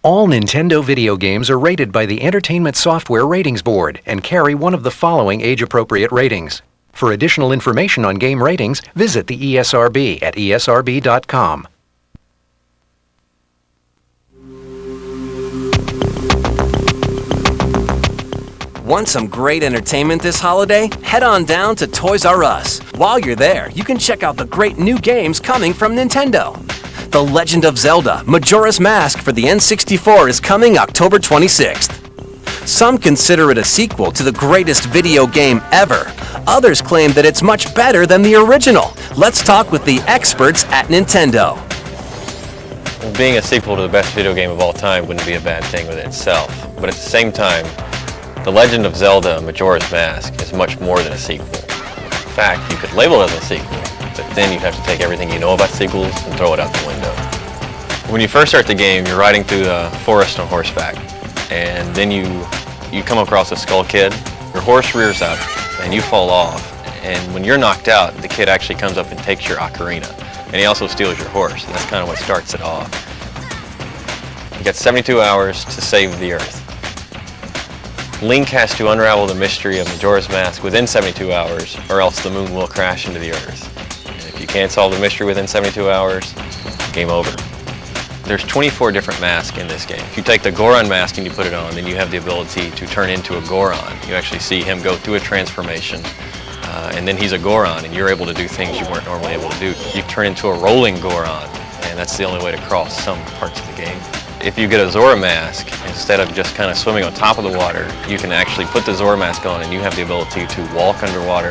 All Nintendo video games are rated by the Entertainment Software Ratings Board and carry one of the following age-appropriate ratings. For additional information on game ratings, visit the ESRB at esrb.com. Want some great entertainment this holiday? Head on down to Toys R Us. While you're there, you can check out the great new games coming from Nintendo. The Legend of Zelda, Majora's Mask for the N64 is coming October 26th. Some consider it a sequel to the greatest video game ever. Others claim that it's much better than the original. Let's talk with the experts at Nintendo. Being a sequel to the best video game of all time wouldn't be a bad thing within itself, but at the same time, The Legend of Zelda, Majora's Mask is much more than a sequel. In fact, you could label it as a sequel, but then you have to take everything you know about sequels and throw it out the window. When you first start the game, you're riding through the forest on horseback, and then you come across a skull kid, your horse rears up, and you fall off. And when you're knocked out, the kid actually comes up and takes your ocarina, and he also steals your horse, and that's kind of what starts it off. You got 72 hours to save the Earth. Link has to unravel the mystery of Majora's Mask within 72 hours, or else the moon will crash into the Earth. And if you can't solve the mystery within 72 hours, game over. There's 24 different masks in this game. If you take the Goron mask and you put it on, then you have the ability to turn into a Goron. You actually see him go through a transformation, and then he's a Goron, and you're able to do things you weren't normally able to do. You turn into a rolling Goron, and that's the only way to cross some parts of the game. If you get a Zora mask, instead of just kind of swimming on top of the water, you can actually put the Zora mask on and you have the ability to walk underwater.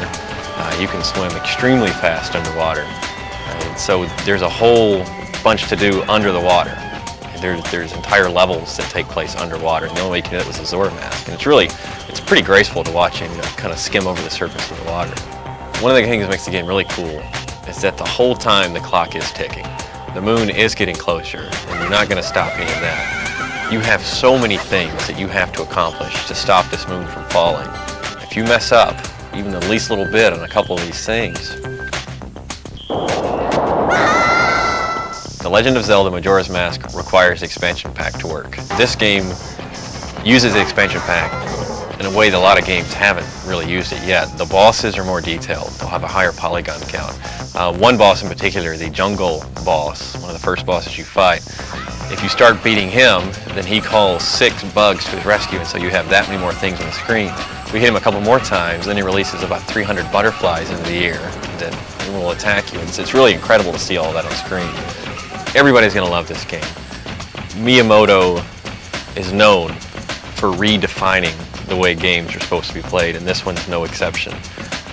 You can swim extremely fast underwater. And so there's a whole bunch to do under the water. There's entire levels that take place underwater, and the only way you can do it was a Zora mask. And it's pretty graceful to watch him kind of skim over the surface of the water. One of the things that makes the game really cool is that the whole time the clock is ticking. The moon is getting closer, and you're not going to stop any of that. You have so many things that you have to accomplish to stop this moon from falling. If you mess up even the least little bit on a couple of these things, The Legend of Zelda Majora's Mask requires the expansion pack to work. This game uses the expansion pack in a way that a lot of games haven't really used it yet. The bosses are more detailed. They'll have a higher polygon count. One boss in particular, the jungle boss, one of the first bosses you fight, if you start beating him, then he calls 6 bugs to his rescue, and so you have that many more things on the screen. We hit him a couple more times, then he releases about 300 butterflies into the air that will attack you. It's really incredible to see all that on screen. Everybody's going to love this game. Miyamoto is known for redefining the way games are supposed to be played, and this one's no exception.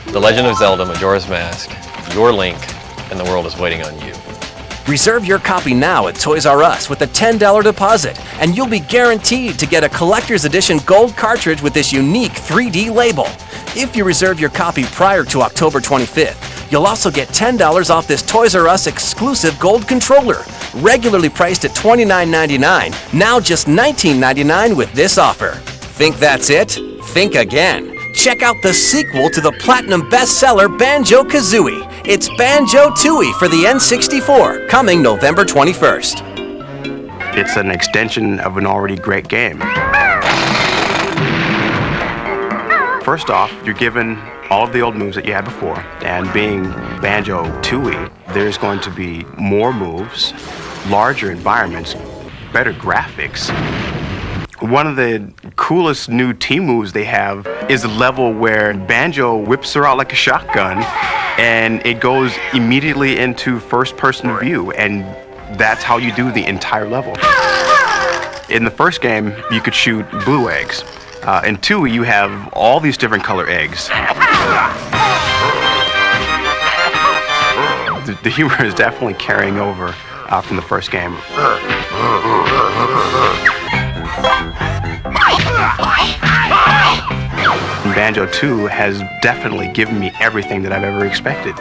The Legend of Zelda Majora's Mask, your Link, and the world is waiting on you. Reserve your copy now at Toys R Us with a $10 deposit, and you'll be guaranteed to get a collector's edition gold cartridge with this unique 3D label. If you reserve your copy prior to October 25th, you'll also get $10 off this Toys R Us exclusive gold controller, regularly priced at $29.99, now just $19.99 with this offer. Think that's it? Think again. Check out the sequel to the platinum bestseller Banjo-Kazooie. It's Banjo-Tooie for the N64, coming November 21st. It's an extension of an already great game. First off, you're given all of the old moves that you had before, and being Banjo-Tooie, there's going to be more moves, larger environments, better graphics. One of the coolest new team moves they have is a level where Banjo whips her out like a shotgun, and it goes immediately into first-person view, and that's how you do the entire level. In the first game, you could shoot blue eggs. In 2, you have all these different color eggs. The humor is definitely carrying over from the first game. Banjo 2 has definitely given me everything that I've ever expected.